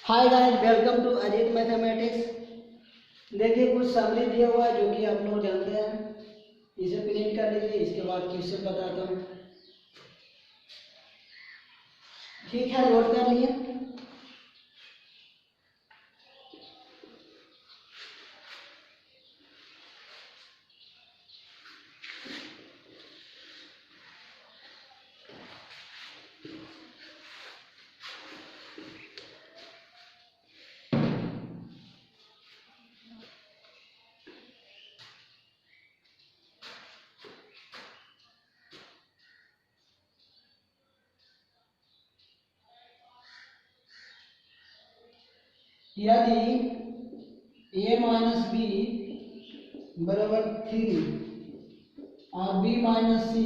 Hi guys, welcome to Ajit mathematics. देखिए कुछ summary दिया हुआ है जो कि आप लोग जानते हैं। इसे प्रिंट कर लीजिए, इसके बाद क्वेश्चन बताता हूँ। ठीक है, नोट कर लिए। यदि a माइनस बी बराबर 3 और b माइनस सी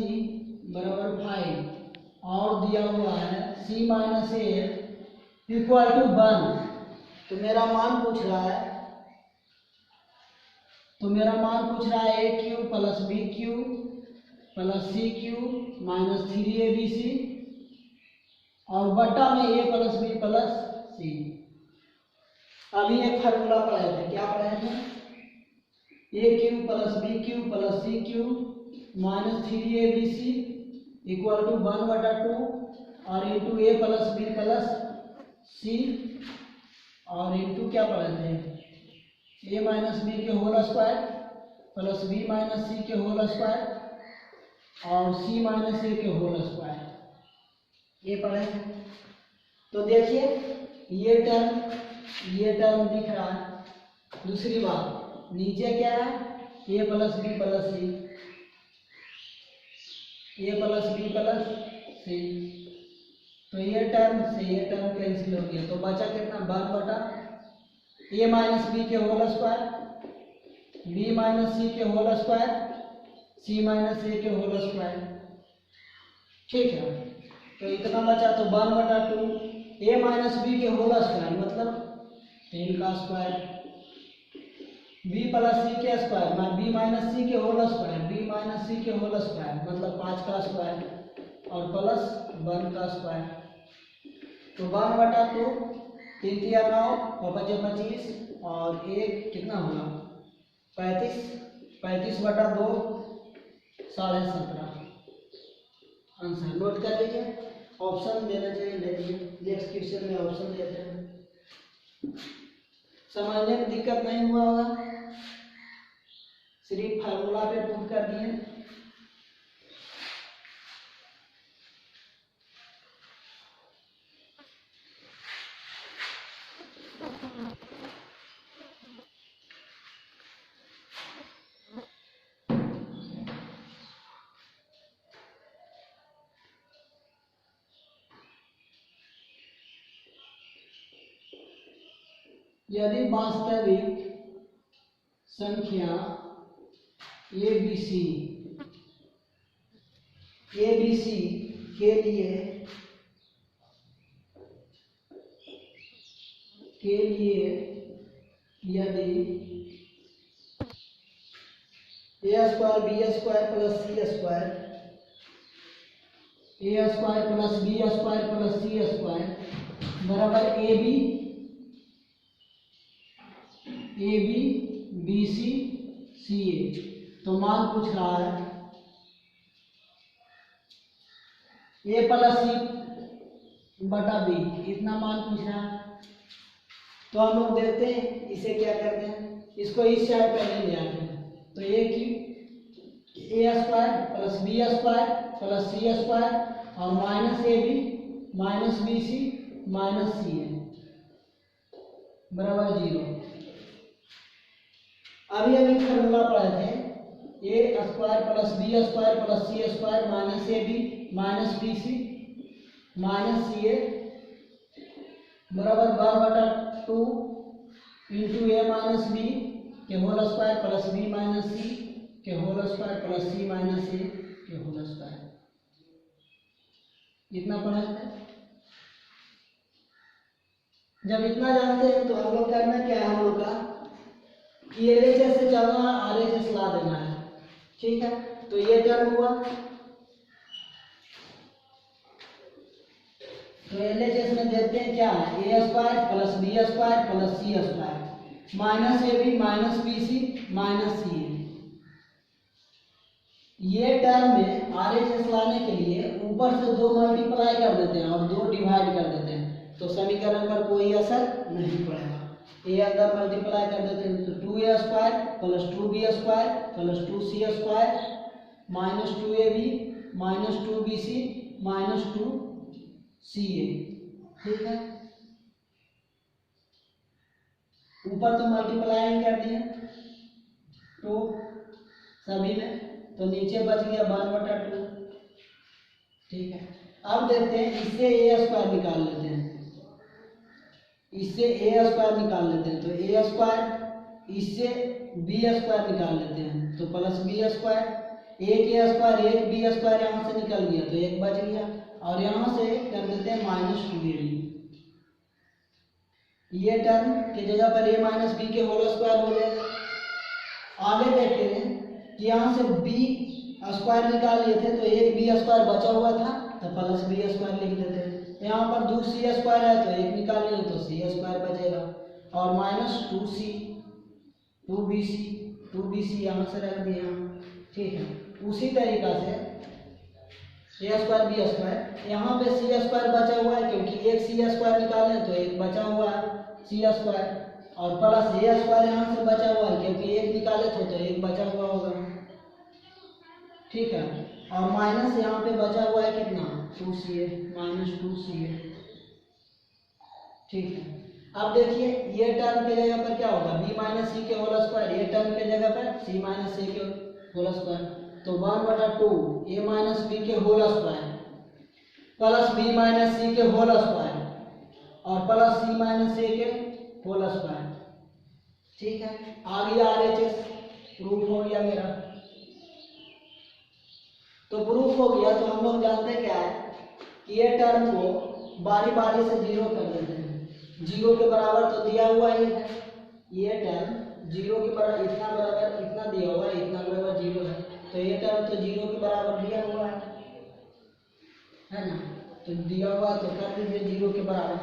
बराबर 5 और दिया हुआ है c minus A equal to 1, तो मेरा मान पूछ रहा है a cube plus B cube plus C cube minus 3abc और बट्टा में a plus B plus C. अभी एक फार्मूला पढ़े थे, क्या पढ़े थे? A cube plus B cube plus C cube minus 3abc equal to 1/2 और into A plus B plus C और इंटू क्या पढ़े थे? ए माइनस बी के whole square plus B minus C के होल स्क्वायर और सी माइनस ए के whole square, ये पढ़े थे। तो देखिए ये टर्म दिख रहा है। दूसरी बात, नीचे क्या है? ए प्लस बी प्लस सी, ए प्लस बी प्लस सी, तो ये टर्म से ये टर्म कैंसिल हो गया, तो बचा कितना? 1/, ए माइनस बी के whole square B minus C के whole square C minus A के होल स्क्वायर। ठीक है, तो इतना बचा, तो 1/2 ए माइनस बी के होल स्क्वायर मतलब 3 का स्क्वायर बी प्लस सी के स्क्वायर में बी माइनस सी के whole square B minus C के होल स्क्वायर मतलब 5 का स्क्वायर और प्लस 1 का स्क्वायर। तो 1/2 3 3 9 और 25 और 1 कितना होगा? 35/2 17.5 आंसर नोट कर लीजिए। ऑप्शन देना चाहिए, नेक्स्ट क्वेश्चन में ऑप्शन देते हैं। समझने में दिक्कत नहीं हुआ होगा, सिर्फ फार्मूला पे पुट कर दिए। यदि वास्तविक संख्या ABC के लिए यदि a square b square plus c square a square plus b square plus c square बराबर AB BC CA, तो मान पूछ रहा है a प्लस सी बटा बी, इतना मान पूछ रहा है। तो हम लोग देखते हैं इसे क्या करते हैं, इसको इस साइड पहले ले आते हैं। तो a square plus B square plus C square और minus AB minus BC minus CA बराबर 0। अभी हम फॉर्मूला पढ़े थे, A square plus B square plus C square minus AB minus BC minus CA बराबर 1/2 इंटू ए माइनस बी के whole square plus B minus C के whole square plus C minus A के whole square. इतना पढ़ा है। जब इतना जानते हैं तो हम लोग करना क्या है, हम लोग का कि LHS से चलना RHS ला देना है। ठीक है, तो ये टर्म हुआ तो LHS में देते हैं क्या है, A square plus B square plus C square minus A B minus B C minus C A. ये टर्म में RHS लाने के लिए ऊपर से 2 मल्टीप्लाई कर देते हैं और 2 डिवाइड कर देते हैं, तो समीकरण पर कोई असर नहीं पड़ेगा। ए अंदर मल्टीप्लाई कर देते हैं तो 2a square plus 2b square plus 2c square minus 2ab minus 2bc minus 2ca। ठीक है, ऊपर तो मल्टीप्लाई कर दिए तो सभी में, तो नीचे बच गया 1/2। ठीक है, अब देखते हैं इससे a स्क्वायर निकाल लेते हैं, इससे a स्क्वायर निकाल लेते हैं तो a स्क्वायर, इससे b स्क्वायर निकाल लेते हैं तो प्लस b स्क्वायर, एक a स्क्वायर एक b स्क्वायर यहाँ से निकल गया तो एक बच गया, और यहाँ से कर देते हैं माइनस 2ab। ये टर्म की जगह पर a माइनस बी के होल स्क्वायर हो जाएगा। आगे देखते हैं कि यहाँ से b स्क्वायर निकाल लिए थे तो एक b स्क्वायर बचा हुआ था तो प्लस b स्क्वायर लिख देते हैं। यहाँ पर 2c स्क्वायर है तो एक निकाल लिए तो c स्क्वायर बचेगा, और माइनस 2c 2bc यहाँ से रख दिया। ठीक है, उसी तरीका से a स्क्वायर बी स्क्वायर, यहाँ पे c स्क्वायर बचा हुआ है क्योंकि एक c स्क्वायर निकाले तो एक बचा हुआ है c स्क्वायर, और प्लस a स्क्वायर यहाँ से बचा हुआ है क्योंकि एक निकाले थे तो एक बचा हुआ होगा। ठीक है, और माइनस यहाँ पे बचा हुआ है कितना 2ca माइनस 2ca। ठीक है, अब देखिए ये टर्म के जगह पर क्या होगा b माइनस सी के होल स्क्वायर, ये टर्म के जगह पर c माइनस a के होल स्क्वायर, तो 1/2 a माइनस b के whole square plus b minus C के होल स्क्वायर और प्लस c माइनस a के होल स्क्वायर। ठीक है, आ गया RHS, प्रूफ हो गया मेरा। तो प्रूफ हो गया तो हम लोग जानते क्या है कि ये टर्म को बारी बारी से जीरो कर देते हैं। जीरो के बराबर तो दिया हुआ ही है, ये टर्म जीरो के बराबर इतना दिया हुआ है, इतना बराबर जीरो है, तो ये टर्म तो जीरो के बराबर दिया हुआ है ना, तो दिया हुआ तो कर दीजिए जीरो के बराबर।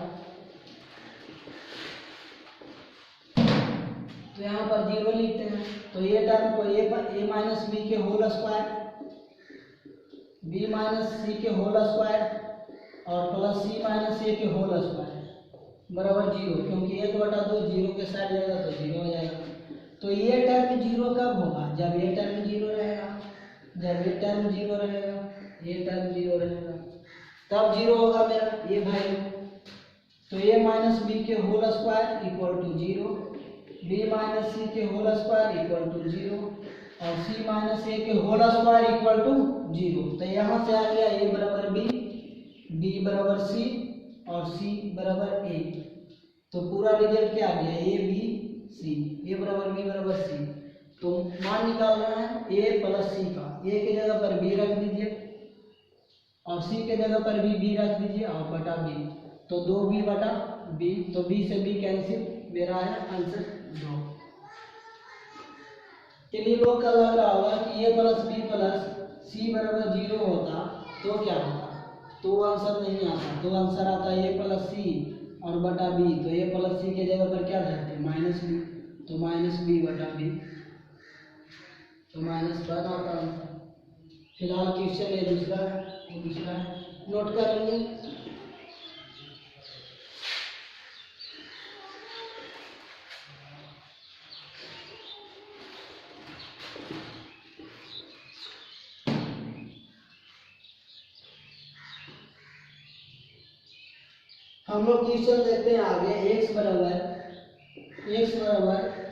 तो यहाँ पर जीरो लिखते हैं, तो ये टर्म को a माइनस बी के whole square b minus C के होल स्क्वायर और प्लस c माइनस a के होल स्क्वायर बराबर जीरो, क्योंकि 1/2 जीरो के साइड जाएगा तो जीरो हो जाएगा। तो ये टर्म जीरो कब होगा, जब ये टर्म जीरो रहेगा, जब ये टर्म जीरो रहेगा, ये टर्म जीरो रहेगा तब जीरो होगा मेरा ये वैल्यू। तो a माइनस बी के whole square equal to zero, b minus C के whole square equal to zero और c माइनस a के whole square equal to zero. तो यहाँ से आ गया a बराबर b, b बराबर c और c बराबर a। तो पूरा रिजल्ट क्या आ गया a b c, a बराबर b बराबर c। तो मान निकालना है a प्लस c का, a की जगह पर b रख दीजिए और c के जगह पर भी b रख दीजिए और बटा b, तो 2b बटा b, तो b से b कैंसिल, मेरा है आंसर 2। चलिए लोग का लग रहा होगा कि a plus b plus c बराबर जीरो होता तो क्या होता, तो आंसर नहीं आता, तो आंसर आता है a प्लस c और बटा b। तो a प्लस c के जगह पर क्या धरते हैं माइनस b, तो माइनस b बटा b, तो -1 आता आंसर। फिलहाल क्वेश्चन ये दूसरा है, वो दूसरा है, नोट कर लीजिए। हम लोग क्वेश्चन देखते हैं आगे। x बराबर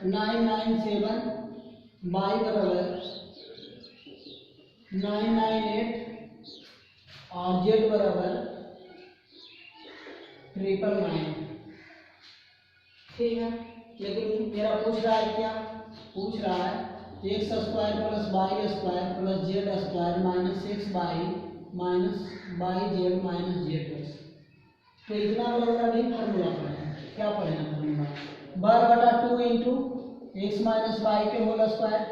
997, y बराबर 998 और z बराबर 999। ठीक है, लेकिन मेरा पूछ रहा है क्या, पूछ रहा है X square plus Y square plus Z square minus x Y Z minus Z X. तो इतना वाला नहीं फॉर्मूला पढ़े, क्या पढ़ेगा formula, 12/2 into X minus Y के whole square,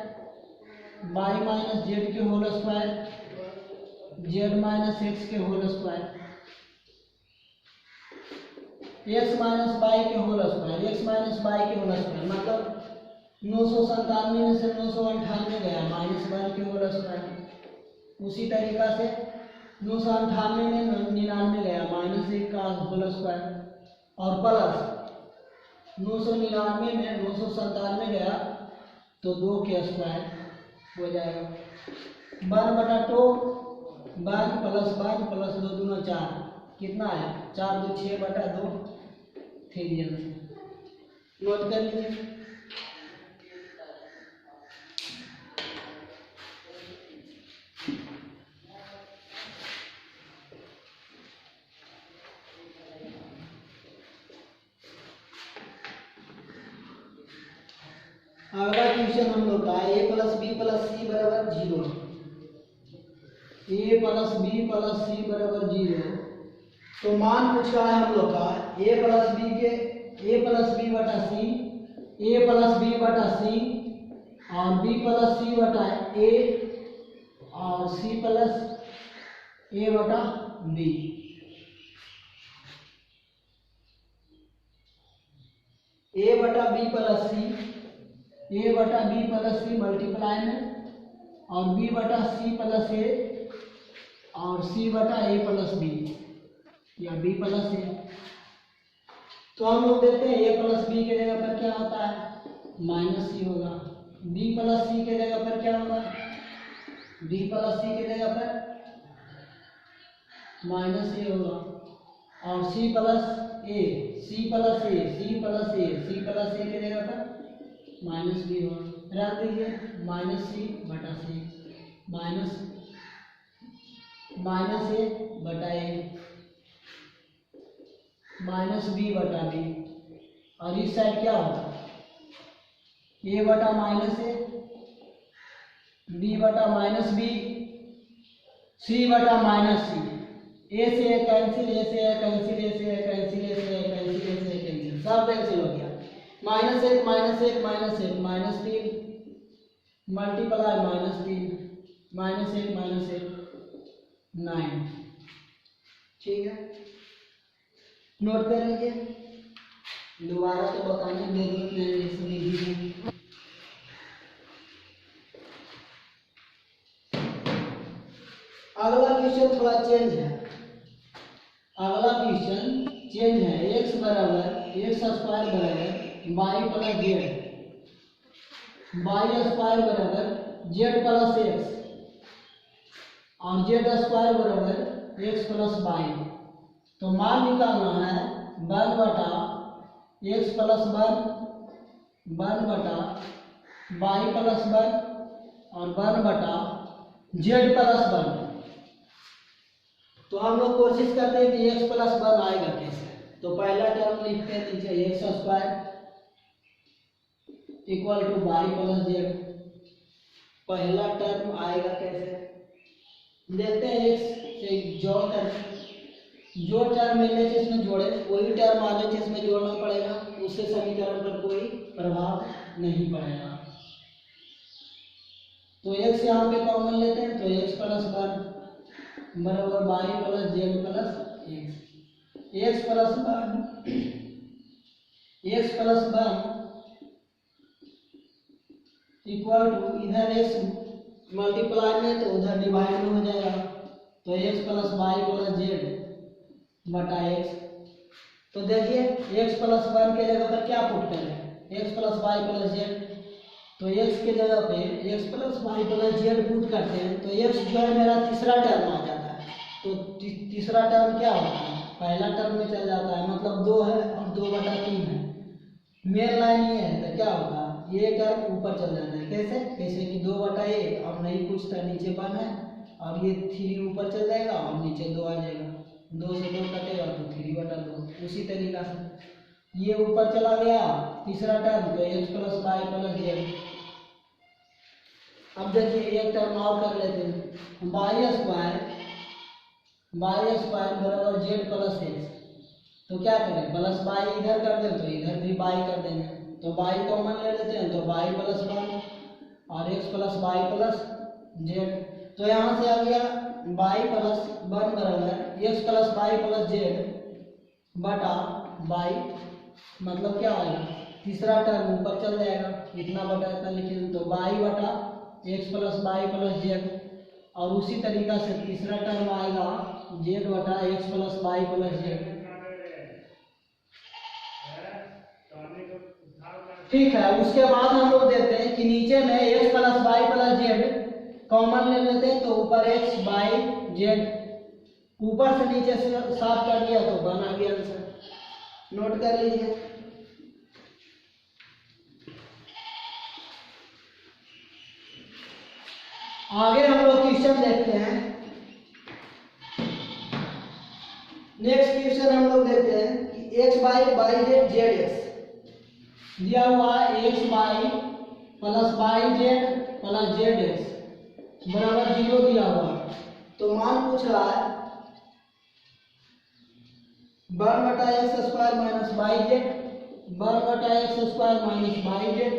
Y minus Z के whole square, Z minus X के whole square. X minus Y के whole square, X minus Y के होल स्क्वायर मतलब 997 में से 998 गया -1 के होल स्क्वायर। उसी तरीका से 998 में 99 गया -1 का होल स्क्वायर और प्लस 999 में 997 गया तो 2 के स्क्वायर हो जाएगा। 1/2 1 प्लस 1 प्लस 2 दूना 4 कितना है 4 2 6/2 3 आंसर। नोट कर लीजिए। अगला क्वेश्चन हम लोग का a प्लस बी प्लस सी बराबर 0, a प्लस बी प्लस सी बराबर 0। तो मान पूछ रहा है हम लोग का a प्लस बी के a प्लस बी बटा सी, a प्लस बी बटा सी और b प्लस सी बटा a और c प्लस a बटा b। a बटा b प्लस सी, a बटा बी प्लस सी मल्टीप्लाई में और b बटा सी प्लस ए और c बटा a प्लस बी या b प्लस ए। तो हम लोग देखते हैं a प्लस बी के जगह पर क्या होता है माइनस सी होगा, b प्लस सी के जगह पर क्या होगा b प्लस सी के जगह पर माइनस ए होगा और c प्लस ए, c प्लस ए, c प्लस ए, c प्लस ए के जगह पर माइनस बी होगा। रख दीजिए माइनस सी बटा सी माइनस ए बटा ए माइनस बी बटा बी और इस साइड क्या होगा ए बटा माइनस ए, बी बटा माइनस बी, सी बटा माइनस सी। ए से ए कैंसिल, ए से ए कैंसिल, ए से ए कैंसिल, ए से ए कैंसिल, ए से ए कैंसिल, सब कैंसिल हो गया। -1 -1 -1 -3 मल्टीप्लाई -3 -1 -1 9। ठीक है, नोट कर लीजिए। दोबारा तो बताने की जरूरत नहीं है, इसलिए लीजिए। अगला क्वेश्चन थोड़ा चेंज है, अगला क्वेश्चन चेंज है। x बराबर x स्क्वायर बराबर y plus Z, y square बराबर z प्लस x और z स्क्वायर बराबर x प्लस y। तो मान निकालना है 1 बटा x प्लस 1 बटा y प्लस 1 और 1 बटा z प्लस 1। तो हम लोग कोशिश करते हैं कि x प्लस 1 आएगा कैसे। तो पहला टर्म लिखते हैं नीचे x square equal to y plus z. पहला टर्म आएगा कैसे देखते हैं, x से जोड़ कर जो टर्म LHS में जोड़े वही टर्म RHS में जोड़ना पड़ेगा, उससे समीकरण पर कोई प्रभाव नहीं पड़ेगा। तो x यहाँ पे कॉमन लेते हैं तो x प्लस 1 बराबर y plus z plus x plus 1 equal to इधर x मल्टीप्लाई में तो उधर डिवाइड में हो जाएगा तो x plus y plus z बटा x। तो देखिए x प्लस 1 के जगह पर क्या पुट करें x plus y plus z. तो x के जगह पे x plus y plus z put करते हैं तो x जो है मेरा तीसरा टर्म आ जाता है। तो तीसरा टर्म क्या होता है पहला टर्म में चल जाता है, मतलब 2 है और 2/3 है। मेन लाइन ये है तो क्या होगा ये टर्म ऊपर चल जाता है। कैसे कि 2/1 अब नहीं कुछ था नीचे 1 है और ये 3 ऊपर चल जाएगा और नीचे 2 आ जाएगा, 2 से 2 कटेगा तो 3/2। उसी तरीका से ये ऊपर चला गया तीसरा टर्म तो x plus y plus z. अब देखिए एक टर्म और कर लेते हैं, वाई स्क्वायर बराबर जेड प्लस एक्स। तो क्या करें प्लस वाई इधर कर दें तो इधर भी वाई कर देंगे, तो वाई कॉमन ले लेते हैं तो वाई प्लस 1 और x plus y plus z. तो यहाँ से आ गया वाई प्लस 1 बराबर x plus y plus z बटा बाई, मतलब क्या आएगा, तीसरा टर्म ऊपर चल जाएगा, इतना बटा इतना लिखे तो बाई बटा x plus by plus Z, और उसी तरीका से तीसरा टर्म आएगा जेड बटा x plus by plus Z. ठीक है, उसके बाद हम लोग देते हैं कि नीचे में x plus by plus Z common ले लेते हैं, तो ऊपर एक्स बाई जेड, ऊपर से नीचे से साफ कर दिया तो बना गया आंसर, नोट कर लीजिए। आगे हम लोग क्वेश्चन देखते हैं। नेक्स्ट क्वेश्चन हम लोग देखते हैं कि x by Z Z x दिया हुआ है, x by plus by Z plus Z x बराबर 0 दिया हुआ है। तो मान पूछ रहा है 1 बटा x square minus by Z, 1 बटा x square minus by Z,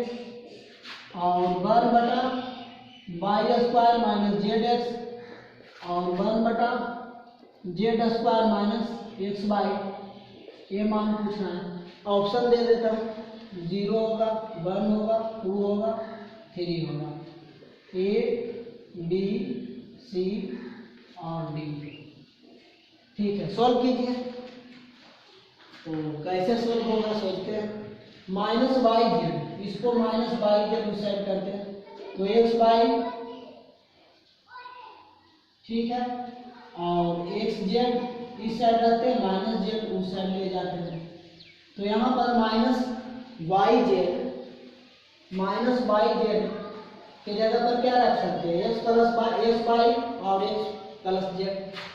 और 1 बटा by square minus Z x, और 1 बटा Z square minus x by, ये मान पूछना है। ऑप्शन दे देता हूँ, 0 होगा, 1 होगा, 2 होगा, 3 होगा, ए बी सी और डी। ठीक है, सॉल्व कीजिए। तो कैसे सॉल्व होगा सोचते हैं। माइनस बाई जेड, इसको माइनस बाई जेड उस साइड करते हैं, तो एक्स बाई, ठीक है, और एक्स जेड इस साइड रहते हैं, माइनस जेड उस साइड ले जाते हैं। तो यहाँ पर माइनस बाई जेड के जगह पर क्या रख सकते हैं, x plus by, x by और एक्स प्लस जेड।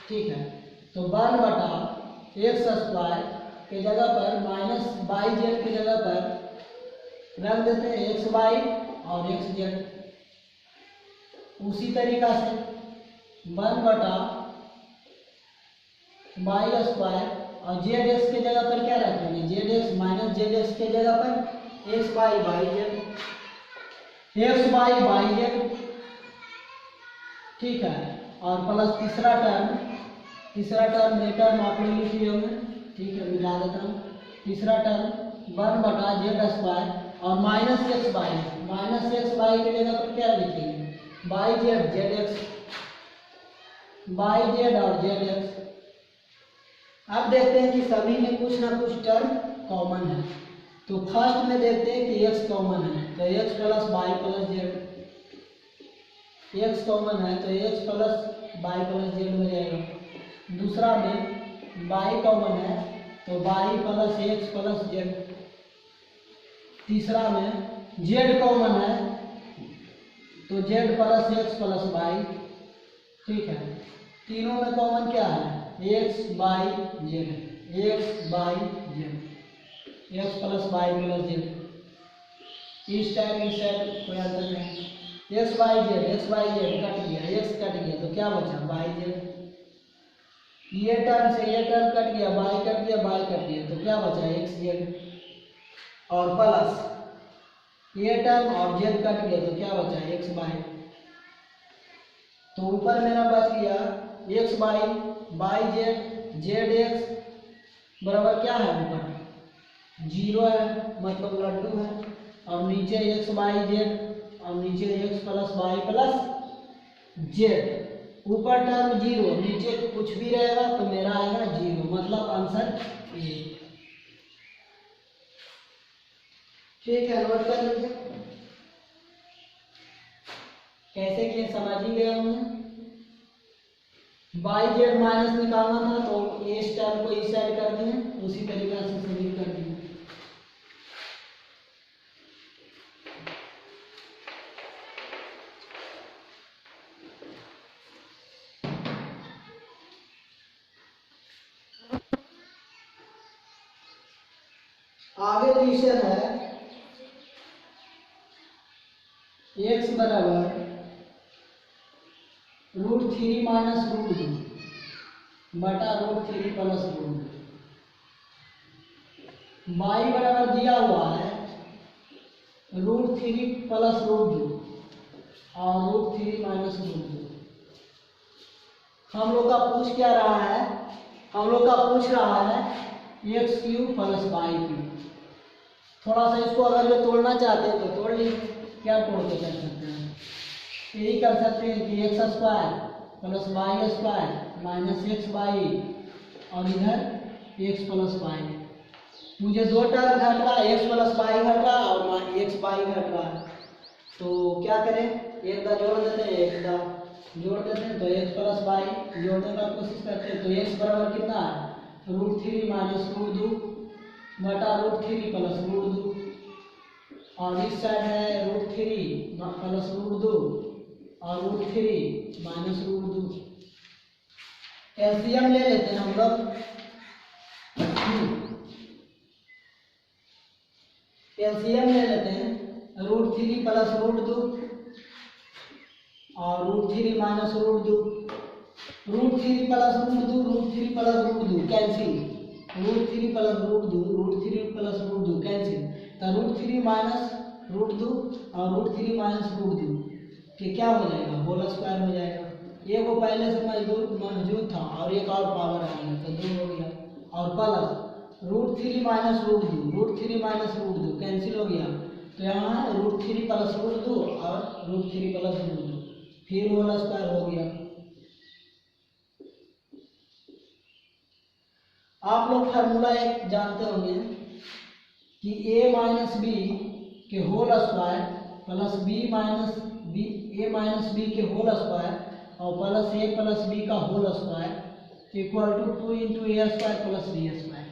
ठीक है, तो 1 बटा एक्स स्क्वायर के जगह पर माइनस बाई जेड के जगह पर रख देते हैं एक्स बाई और एक्स जेड। उसी तरीका से 1 बटा बाई स्क्वायर और जेड एक्स के जगह पर क्या रखेंगे, Z x minus Z x के जगह पर x by by Z, x by by Z. ठीक है, और प्लस तीसरा टर्म ये टर्म आप लोग लिख लिए होंगे, ठीक है, मिला देता हूँ। तीसरा टर्म 1 बटा जेड स्क्वायर और माइनस एक्स बाई के जगह पर क्या लिखेंगे, by Z, Z x, by Z और जेड एक्स। अब देखते हैं कि सभी में कुछ ना कुछ टर्म कॉमन है। तो फर्स्ट में देखते हैं कि x कॉमन है, तो x plus by plus Z, x common है तो x plus by plus Z हो जाएगा। दूसरा में बाई कॉमन है तो by plus x plus Z. तीसरा में z कॉमन है तो z plus x plus by. ठीक है, तीनों में कॉमन क्या है, x by Z, x by Z, x plus by plus Z. इस टाइप कोई अंतर नहीं। एक्स बाई जेड कट गया, एक्स कट गया तो क्या बचा, बाई जेड। ये टर्म से ये टर्म कट गया, बाई कट गया, बाई कट गया तो क्या बचा, एक्स जेड, और प्लस ये टर्म और जेड कट गया तो क्या बचा, एक्स बाई। तो ऊपर मेरा बच गया x by by Z, Z x बराबर क्या है, ऊपर 0 है मतलब लड्डू है, और नीचे एक्स बाई जेड और नीचे x plus by plus Z. ऊपर टर्म 0, नीचे कुछ भी रहेगा तो मेरा आएगा 0, मतलब आंसर ए। ठीक है, नोट कर लीजिए कैसे किए, समझ ही गए होंगे। बाई जेड माइनस निकालना था तो इस टर्म को इस साइड कर दिए, उसी तरीके से सभी कर दिए। आगे क्वेश्चन है x बराबर √3 माइनस √2 बटा √3 प्लस √2। y बराबर दिया हुआ है √3 प्लस √2 और √3 माइनस √2। हम लोग का पूछ क्या रहा है, हम लोग का पूछ रहा है x cube plus y cube. थोड़ा सा इसको अगर जो तोड़ना चाहते हैं तो तोड़ लीजिए, क्या तोड़ के कर सकते हैं, यही कर सकते हैं कि x square plus Y square minus x y और इधर एक्स प्लस वाई। मुझे दो टर्म घट रहा है, एक्स प्लस वाई घट रहा है और एक्स वाई घट रहा है, तो क्या करें, एक का जोड़ देते हैं, एक का जोड़ देते हैं, तो एक्स प्लस वाई जोड़ने का कोशिश करते हैं। तो एक्स बराबर कितना है, √3 माइनस √2 बटा √3 प्लस √2, और इस साइड है √3 प्लस √2 और √3 माइनस √2। एलसीएम ले लेते हैं हम लोग, एलसीएम ले लेते हैं, √3 प्लस √2 और √3 minus √2, √3 plus √2, √3 plus √2 cancel, √3 plus √2, √3 plus √2 cancel, तो √3 माइनस √2 और √3 माइनस √2 कि क्या हो जाएगा, होल स्क्वायर हो जाएगा। ये वो पहले से मौजूद था और एक और पावर आ गया तो 2 हो गया, और प्लस √3 माइनस √2, √3 माइनस √2 कैंसिल हो गया, तो यहाँ √3 प्लस √2 और √3 प्लस √2 फिर होल स्क्वायर हो गया। आप लोग फार्मूला एक जानते होंगे कि a माइनस बी के whole square plus b minus B, a minus B के होल स्क्वायर और प्लस a प्लस b का whole square equal to 2 into A square plus B square.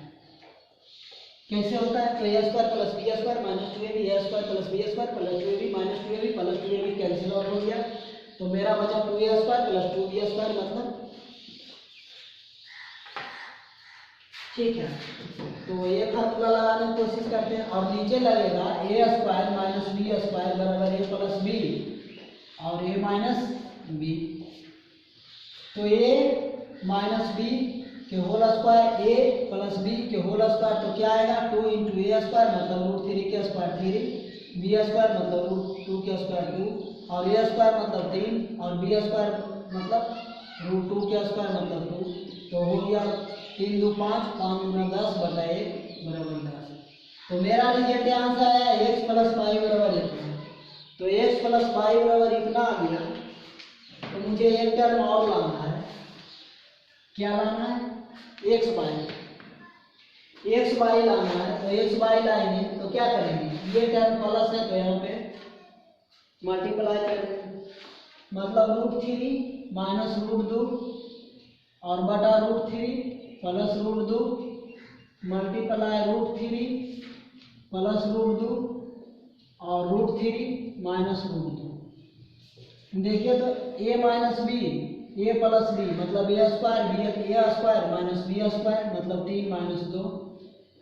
कैसे होता है, तो A square plus B square minus 2ab, A square plus B square plus 2ab minus 2ab plus 2ab cancel out हो गया, तो मेरा बचा 2a square plus 2b square, मतलब ठीक है। तो ये फार्मूला लगाने की कोशिश करते हैं, और नीचे लगेगा ए स्क्वायर माइनस बी स्क्वायर बराबर ए प्लस बी और ए माइनस बी। तो ए माइनस बी के होल स्क्वायर ए प्लस बी के होल स्क्वायर, तो क्या आएगा, 2 इंटू ए स्क्वायर मतलब √3 के स्क्वायर 3, बी स्क्वायर मतलब √2 के स्क्वायर 2 और ए स्क्वायर मतलब 3 और बी स्क्वायर मतलब √2 के स्क्वायर मतलब 2, तो हो गया 3 2 5, 5 गुना 10 बटा 1 बराबर 10। तो मेरा रिजल्ट आंसर आया एक्स प्लस वाई बराबर इतना, तो एक्स प्लस वाई बराबर इतना आ गया। तो मुझे एक टर्म और लाना है, क्या लाना है, एक्स वाई लाना है। तो एक्स वाई लाएंगे तो क्या करेंगे, ये टर्म प्लस है तो यहाँ पे मल्टीप्लाई करेंगे, मतलब √3 माइनस √2 और बटा √3 प्लस √2 मल्टीप्लाई √3 प्लस √2 और √3 माइनस √2। देखिए तो a minus b, a plus B मतलब ए square, b a square minus b square मतलब 3 minus 2,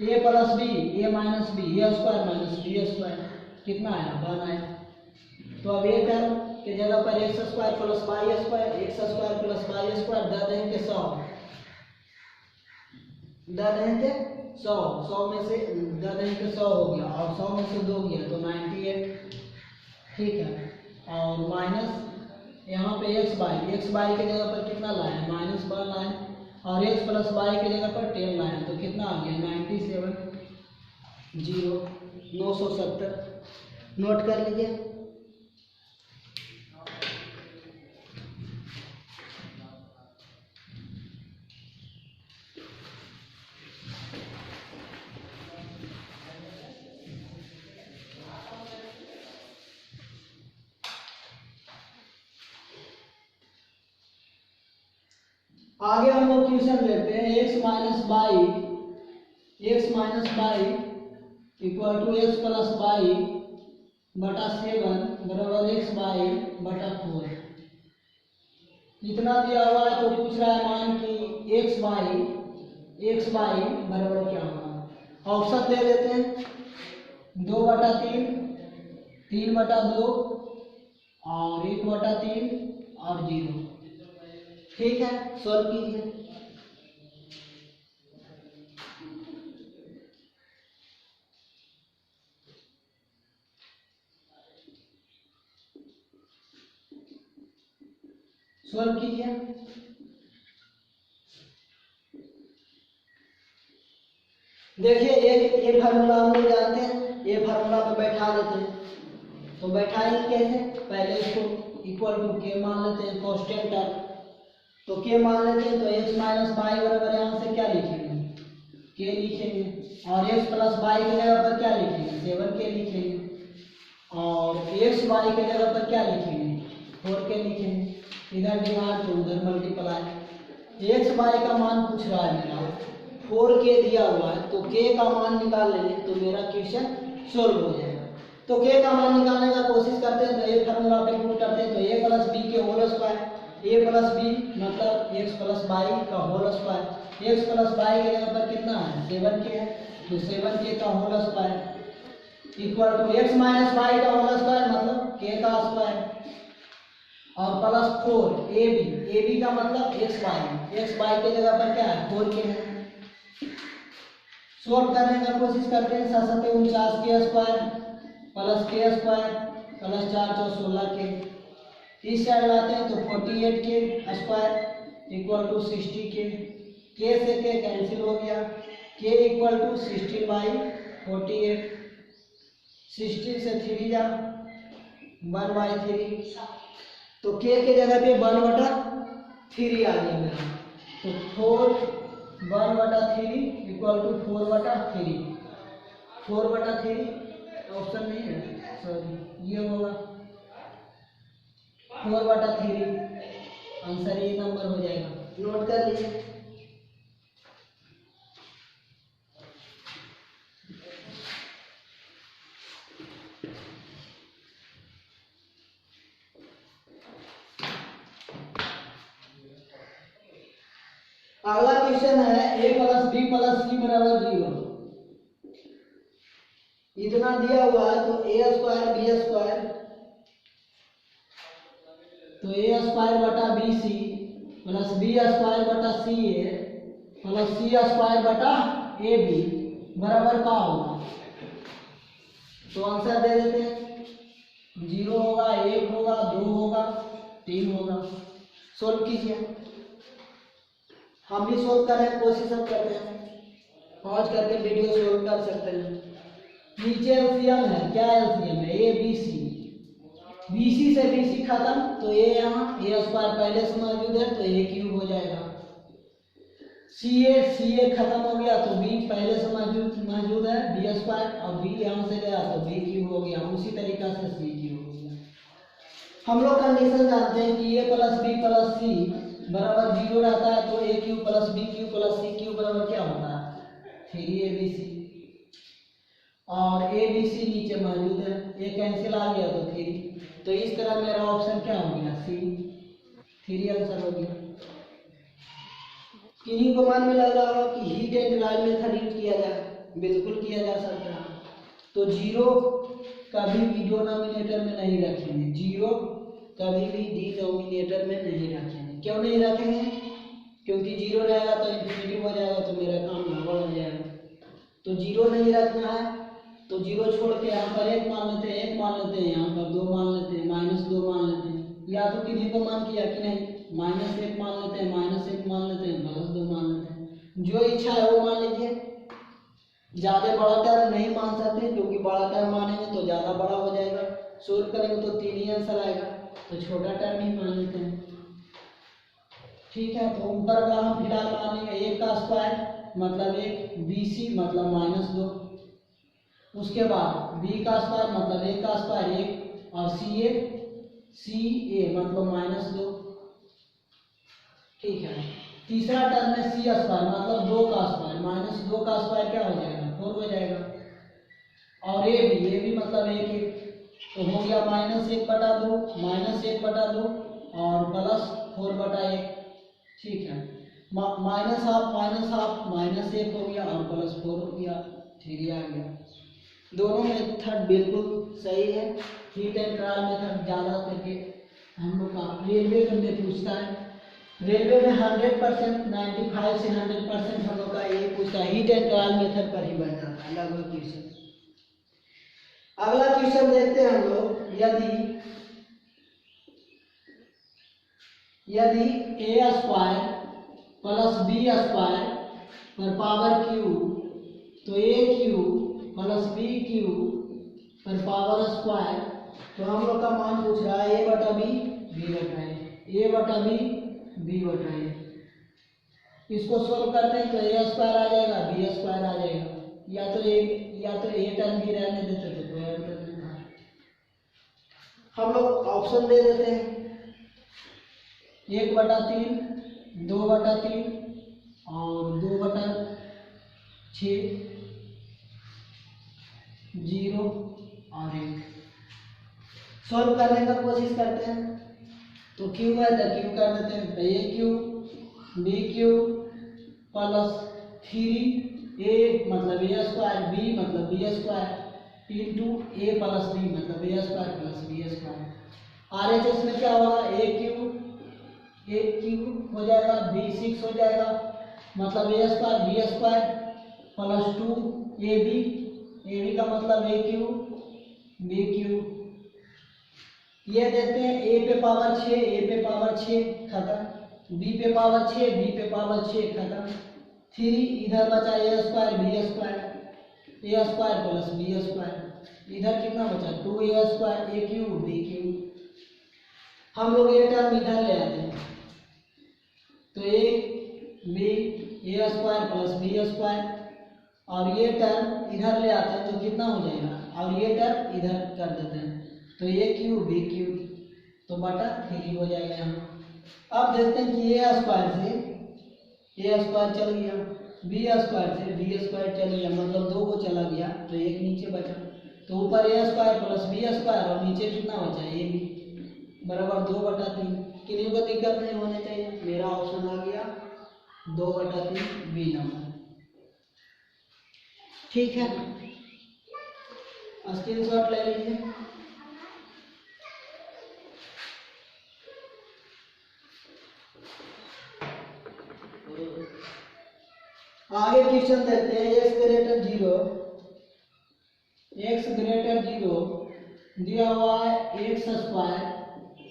a plus b, a minus b, a square minus b square कितना आया, 1 आया। तो अब ये टर्म के जगह पर X square plus Y square, X square plus Y square दे देंगे 100, दे देंगे 100, 100 में से दे देंगे 100 हो गया और 100 में से 2 गया तो 98, ठीक है। और माइनस यहाँ पे एक्स वाई के जगह पर कितना लाए, -1 लाए, और एक्स प्लस वाई के जगह पर 10 लाए, तो कितना आ गया 970 नोट कर लीजिए। आगे हम लोग क्वेश्चन लेते हैं, x minus y equal to x plus y बटा 7 बराबर एक्स बाई बटा 4। इतना दिया हुआ है तो पूछ रहा है मान कि एक्स बाई बराबर क्या होगा। ऑप्शन दे देते हैं, 2/3, 3/2 और 1/3 और 0। ठीक है, सॉल्व कीजिए। सॉल्व कीजिए। देखिए ये फार्मूला हम लोग जानते हैं, ये फार्मूला पे बैठा देते हैं। तो बैठाएंगे कैसे, पहले इसको इक्वल टू के मान लेते हैं, कांस्टेंट टर्म। तो के मान लेते हैं तो x माइनस वाई बराबर यहाँ से क्या लिखेंगे, के लिखेंगे, और x प्लस वाई की जगह पर क्या लिखेंगे, 7k लिखेंगे, और x वाई की जगह पर क्या लिखेंगे, 4k लिखेंगे। इधर डिवाइड तो उधर मल्टीप्लाई। x वाई का मान पूछ रहा है मेरा, 4k दिया हुआ है, तो k का मान निकाल लेंगे तो मेरा क्वेश्चन सोल्व हो जाएगा। तो k का मान निकालने का कोशिश करते हैं, तो ये फार्मूला पे पुट करते हैं, तो a प्लस बी के whole square, a plus B मतलब x प्लस वाई का whole square, x plus y के जगह पर कितना है, 7k है, तो 7k का whole square equal to x minus y का होल स्क्वायर मतलब k का स्क्वायर, और प्लस 4 ab का मतलब x वाई के जगह पर क्या है, 4k है। सोल्व करने का कोशिश करते हैं, 749k square plus k square plus 4 4 16k, इस साइड लाते हैं तो 48k square equal to 60k, k से k कैंसिल हो गया, k इक्वल टू 16 बाई 48, 16 से 3 जा 1/3, तो k के जगह पे 1/3 आ गया मेरा, तो 1/3 इक्वल टू 4/3, 4/3 ऑप्शन नहीं है, सॉरी ये होगा 4/3, आंसर ये नंबर हो जाएगा, नोट कर लीजिए। अगला क्वेश्चन है a प्लस बी प्लस सी बराबर 0, इतना दिया हुआ है, तो a स्क्वायर बी स्क्वायर, तो a स्क्वायर बटा b c plus B square बटा सी ए प्लस सी स्क्वायर बटा ए बी बराबर क्या होगा, तो आंसर दे देते हैं, 0 होगा, 1 होगा, 2 होगा, 3 होगा। सोल्व कीजिए, हम भी सोल्व करने की कोशिश करते हैं, पॉज करके वीडियो सोल्व कर सकते हैं। नीचे एलसीएम है, क्या एलसीएम है, A B C, B C से बी सी खत्म, तो ए यहाँ ए स्क्वायर पहले से मौजूद है तो ए क्यूब हो जाएगा, सी ए खत्म हो गया तो बी पहले से मौजूद है बी स्क्वायर, और बी यहाँ से गया तो बी क्यूब हो गया, उसी तरीका से सी क्यूब हो गया। हम लोग कंडीशन जानते हैं कि ए प्लस बी प्लस सी बराबर 0 रहता है, तो A cube plus B cube plus C cube बराबर क्या होता है, 3abc, और ए बी सी नीचे मौजूद है, ए कैंसिल आ गया तो 3, तो इस तरह मेरा ऑप्शन क्या हो गया, सी, 3 आंसर हो गया। किन्हीं को मन में लग रहा होगा कि heat and dry method use किया जाए, बिल्कुल किया जा सकता है, तो 0 कभी भी डिनोमिनेटर में नहीं रखेंगे, 0 कभी भी डिनोमिनेटर में नहीं रखेंगे। क्यों नहीं रखेंगे, क्योंकि 0 रहेगा तो इन्फिनिटी हो जाएगा, तो मेरा काम गड़बड़ हो जाएगा, तो 0 नहीं रखना है, तो 0 छोड़ के यहाँ पर 1 मान लेते हैं, 1 मान लेते हैं, यहाँ पर 2 मान लेते हैं, -2 मान लेते हैं, या तो किसी को मान किया कि नहीं, -1 मान लेते हैं, -1 मान लेते हैं, +2 मान लेते हैं, जो इच्छा है वो मान लीजिए। ज़्यादा बड़ा टर्म नहीं मान सकते, क्योंकि बड़ा टर्म मानेंगे तो ज़्यादा बड़ा हो जाएगा, सोल्व करेंगे तो 3 ही आंसर आएगा, तो छोटा टर्म ही मान लेते हैं। ठीक है, तो ऊपर का हम फिलहाल मानेंगे 1 का स्क्वायर मतलब 1, BC मतलब -2, उसके बाद b का स्क्वायर मतलब 1 का स्क्वायर 1, और CA मतलब -2। ठीक है, तीसरा टर्म में C स्क्वायर मतलब 2 का स्क्वायर, -2 का स्क्वायर क्या हो जाएगा, 4 हो जाएगा, और ए भी मतलब 1, तो हो गया -1/2 -1/2 और +4/1। ठीक है, -1/2 -1 हो गया और +4 हो गया, 3 आ गया। दोनों मेथड बिल्कुल सही है, हीट एंड ट्रायल मेथड ज़्यादा करके हम लोग का रेलवे में पूछता है, रेलवे में 100% 95 से 100% हम लोग का ये पूछता है, हीट एंड ट्रायल मेथड पर ही बन जाता है लगभग क्वेश्चन। अगला क्वेश्चन देखते हैं हम लोग, यदि a² + b² पर पावर क्यूब तो A cube plus B Q पर पावर स्क्वायर, तो हम लोग का मान पूछ रहा है ए बटा बी, बी बटा ए बटा बी, बी बटा ए। इसको सोल्व करते हैं तो ए स्क्वायर आ जाएगा, बी स्क्वायर आ जाएगा, या तो ए टर्म भी रहने देते तो कोई अंतर नहीं था। हम लोग ऑप्शन दे देते हैं 1/3, 2/3 और 2/6, 0 और 1। सॉल्व करने का कोशिश करते हैं तो क्यू है तो क्यू कर देते हैं, तो A Q B cube plus 3a मतलब ए स्क्वायर, बी मतलब B square into A plus B मतलब ए square plus B square. RHS में क्या होगा, ए क्यू हो जाएगा, बी 6 हो जाएगा मतलब ए square B square plus 2ab का मतलब ए क्यू बी क्यू। ये देखते हैं ए पे पावर 6 खत्म, बी पे पावर 6 खत्म, 3 इधर बचा a square plus B square, इधर कितना बचा 2a square a Q B q. हम लोग ये टर्म इधर ले आते हैं तो a b a square plus B square, और ये टर्म इधर ले आते हैं तो कितना हो जाएगा, और ये टर्म इधर कर देते हैं तो ए क्यू बी क्यू तो बटा 3 हो जाएगा यहाँ। अब देखते हैं कि ए स्क्वायर चल गया, बी स्क्वायर से बी स्क्वायर चल गया मतलब 2 को चला गया तो एक नीचे बचा, तो ऊपर ए स्क्वायर प्लस बी स्क्वायर और नीचे कितना बचा ए बी बराबर 2/3। किसी को दिक्कत नहीं होनी चाहिए, मेरा ऑप्शन आ गया 2/3 बी नंबर। ठीक है, स्क्रीनशॉट ले लीजिए। आगे क्वेश्चन देखते हैं, x ग्रेटर 0 दिया हुआ है X square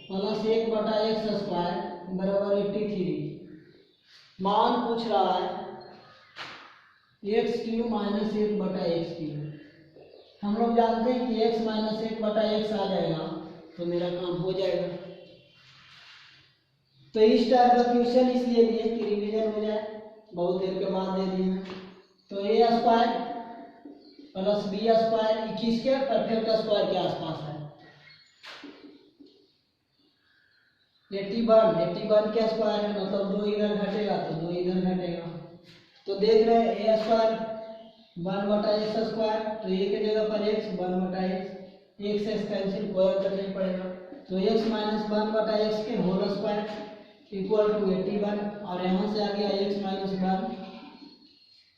plus 1/x square बराबर 83। मान पूछ रहा है x Q minus 1/x Q. हम लोग जानते हैं कि x माइनस 1/x आ जाएगा तो मेरा काम हो जाएगा। तो इस टाइप का क्वेश्चन इसलिए दिए कि रिवीजन हो जाए, बहुत देर के बाद दे दिए। तो A square plus B square 21 के परफेक्ट स्क्वायर के आसपास है, 81 के स्क्वायर है मतलब 2 इधर घटेगा तो 2 इधर घटेगा। तो देख रहे हैं ए स्क्वायर 1/x स्क्वायर, तो ए के जगह पर x 1/x, x से कैंसिल कोई अंतर नहीं पड़ेगा, तो x माइनस 1/x के होल स्क्वायर इक्वल टू 81, और यहाँ से आ गया x माइनस 1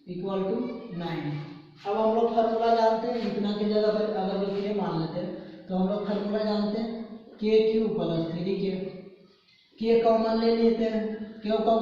इक्वल टू 9। अब हम लोग फार्मूला जानते हैं, इतना की जगह पर अगर जो k मान लेते हैं तो हम लोग फार्मूला जानते हैं k Q plus 3k, k common ले लेते हैं, क्यों